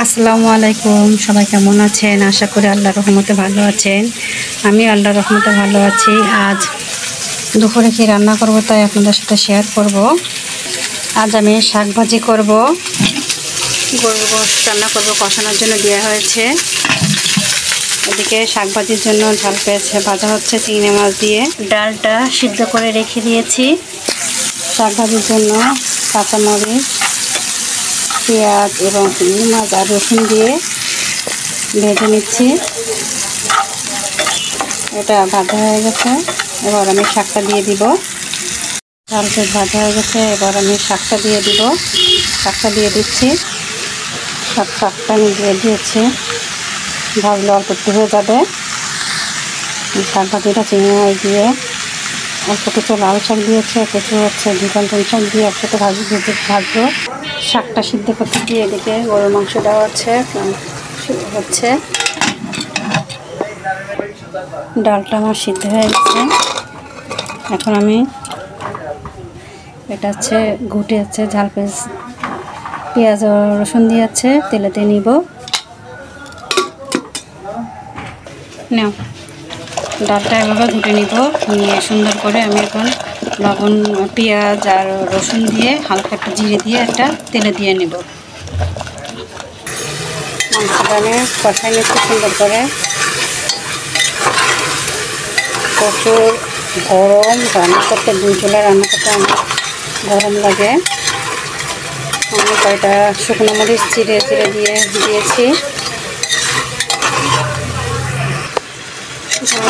আসসালামু আলাইকুম। সবাই কেমন আছেন? আশা করি আল্লাহর রহমতে ভালো আছেন। আমি আল্লাহর রহমতে ভালো আছি। আজ দুপুরে কি রান্না করব তাই আপনাদের সাথে শেয়ার করব। আজ আমি শাক ভাজি করব, গরুর গোশত রান্না করব, কষানোর জন্য দেওয়া হয়েছে। এদিকে শাক ভাজির জন্য ঝাল পেয়েছে, ভাজা হচ্ছে চিংড়ি মাছ দিয়ে। ডালটা সিদ্ধ করে রেখে দিয়েছি। শাক ভাজির জন্য কাঁচামরিচ, পেঁয়াজ এবং চিংড়ি মাছ আর রসুন দিয়ে ভেজে নিচ্ছি। এটা ভাজা হয়ে গেছে, এবার আমি শাকটা দিয়ে দিব। ডালটা ভাজা হয়ে গেছে, এবার আমি শাকটা দিয়ে দিব। শাকটা দিয়ে দিচ্ছি। শাকটা আমি দিয়ে দিয়েছি, ভাজলে অল্প একটু হয়ে যাবে। শাক ভাজিটা চিংড়ি মাছ দিয়ে অল্প কিছু লাল শাক দিয়েছে, কিছু হচ্ছে ঝিঙ্গা শাক দিয়ে একসাথে ভাজবো। শাকটা সিদ্ধ করতে দিয়ে এদিকে গরুর মাংস দেওয়া হচ্ছে। ডালটা আমার সিদ্ধ হয়ে গেছে। এখন আমি এটা হচ্ছে ঘুটে হচ্ছে ঝাল পেঁয়াজ ও রসুন দিয়ে আছে তেলেতে নিব। নাও, ডালটা এভাবে ঘুটে নিব, নিয়ে সুন্দর করে আমি এখন লবণ, পেঁয়াজ আর রসুন দিয়ে হালকা একটু জিরে দিয়ে একটা তেলে দিয়ে নেব। মাংসটা আমি কষাই নিচ্ছি সুন্দর করে। প্রচুর গরম, রান্না করতে দুই চুলায় রান্না করতে অনেক গরম লাগে। আমি কয়টা শুকনো মরিচ চিড়ে দিয়েছি।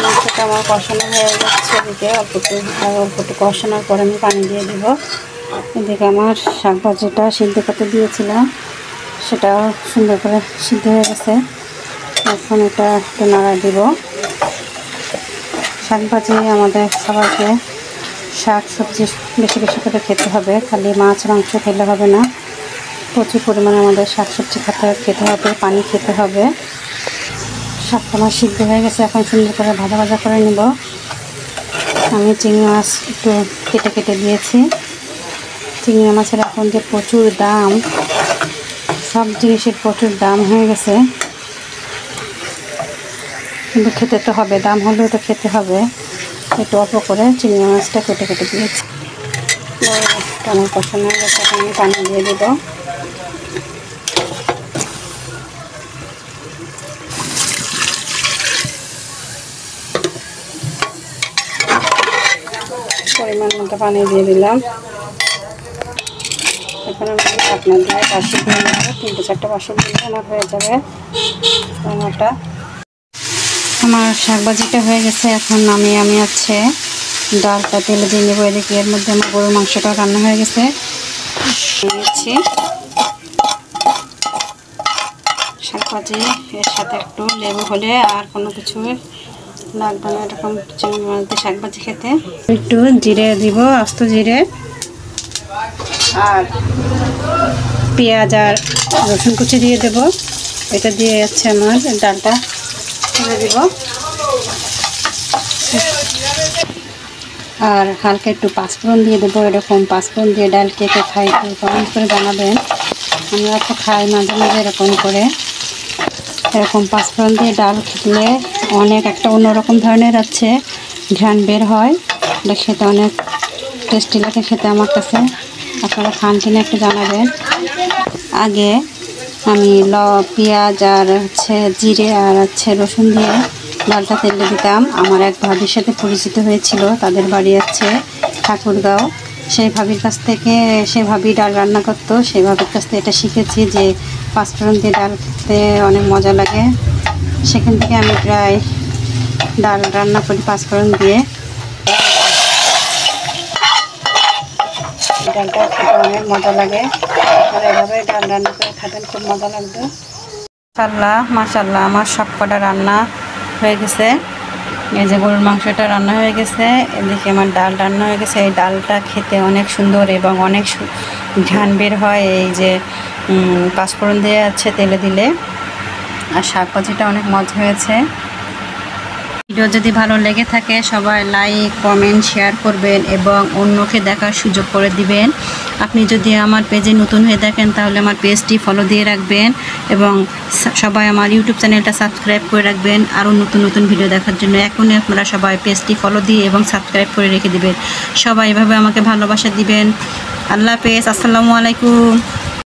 মাংসটা আমার কষানো হয়ে যাচ্ছে। এদিকে অল্প একটু কষানোর পর আমি পানি দিয়ে দিব। এদিকে আমার শাক ভাজিটা সিদ্ধ করতে দিয়েছিলাম, সেটা সুন্দর করে সিদ্ধ হয়ে গেছে। এখন এটা একটু নাড়া দিব। শাক ভাজি আমাদের সবাইকে শাক সবজি বেশি বেশি করে খেতে হবে, খালি মাছ মাংস খেলে হবে না। প্রচুর পরিমাণে আমাদের শাক সবজি খেতে হবে, পানি খেতে হবে। শাকটা আমার সিদ্ধ হয়ে গেছে, এখন সুন্দর করে ভাজা ভাজা করে নেব। আমি চিংড়ি মাছ একটু কেটে কেটে দিয়েছি। চিংড়ি মাছের এখন যে প্রচুর দাম, সব জিনিসের প্রচুর দাম হয়ে গেছে, কিন্তু খেতে তো হবে, দাম হলেও তো খেতে হবে। একটু অল্প করে চিংড়ি মাছটা কেটে কেটে দিয়েছি। আমার পছন্দ হয়ে গেছে, এখন আমি পানি দিয়ে দেব। পরিমাণ মতো পানি দিয়ে দিলাম। এখন আমি ঢাকনা দিয়ে বাসি দিয়ে নেব। 3-4টা বাসি দিলে আমার হয়ে যাবে রান্নাটা। আমার শাক ভাজিটা হয়ে গেছে। এখন আমি হচ্ছে ডালটা তেলে দিয়ে নেবো। এদিকে এর মধ্যে আমার গরুর মাংসটাও রান্না হয়ে গেছে। নিচ্ছি শাক ভাজি, এর সাথে একটু লেবু হলে আর কোনো কিছু লাগবে না। এরকম চিংড়ি মাছ দিয়ে শাক ভাজি খেতে। একটু জিরে দিব, আস্ত জিরে, আর পেঁয়াজ আর রসুন কুচি দিয়ে দেব। এটা দিয়ে যাচ্ছে আমার ডালটা ছেড়ে দিব। আর হালকা একটু পাঁচফোড়ন দিয়ে দেবো। এরকম পাঁচফোড়ন দিয়ে ডাল কে খাই কমেন্ট করে জানাবেন। আমরা তো খাই মাঝে মাঝে এরকম করে। এরকম পাঁচফোড়ন দিয়ে ডাল খেলে অনেক একটা অন্যরকম ধরনের ঘ্রাণ বের হয়। এটা খেতে অনেক টেস্টি লাগে খেতে আমার কাছে। আপনারা খান কিনা একটু জানাবেন। আগে আমি পেঁয়াজ আর জিরে আর রসুন দিয়ে ডালটা তেলে দিতাম। আমার এক ভাবির সাথে পরিচিত হয়েছিল, তাদের বাড়ি ঠাকুরগাঁও। সেই ভাবির কাছ থেকে, সেই ভাবি ডাল রান্না করতো, সেই ভাবির কাছ থেকে এটা শিখেছি যে পাঁচফোড়ন দিয়ে ডাল খেতে অনেক মজা লাগে। সেখান থেকে আমি প্রায় ডাল রান্না করি পাঁচফোড়ন দিয়ে। ডালটা খেতে অনেক মজা লাগে। আর এভাবে ডাল রান্না করে খাবেন, খুব মজা লাগবে। মাশাআল্লাহ আমার সব কটা রান্না হয়ে গেছে। এই যে গরুর মাংসটা রান্না হয়ে গেছে, এদিকে আমার ডাল রান্না হয়ে গেছে। এই ডালটা খেতে অনেক সুন্দর এবং অনেক ঘ্রাণ বের হয় এই যে পাঁচফোড়ন দিয়ে তেলে দিলে। আর শাক ভাজিটা অনেক মজা হয়েছে। ভিডিও যদি ভালো লেগে থাকে সবাই লাইক, কমেন্ট, শেয়ার করবেন এবং অন্যকে দেখার সুযোগ করে দিবেন। আপনি যদি আমার পেজে নতুন হয়ে থাকেন তাহলে আমার পেজটি ফলো দিয়ে রাখবেন এবং সবাই আমার ইউটিউব চ্যানেলটা সাবস্ক্রাইব করে রাখবেন আরও নতুন নতুন ভিডিও দেখার জন্য। এখনই আপনারা সবাই পেজটি ফলো দিয়ে এবং সাবস্ক্রাইব করে রেখে দিবেন। সবাই এভাবে আমাকে ভালোবাসা দিবেন। আল্লাহ হাফেজ, আসসালামু আলাইকুম।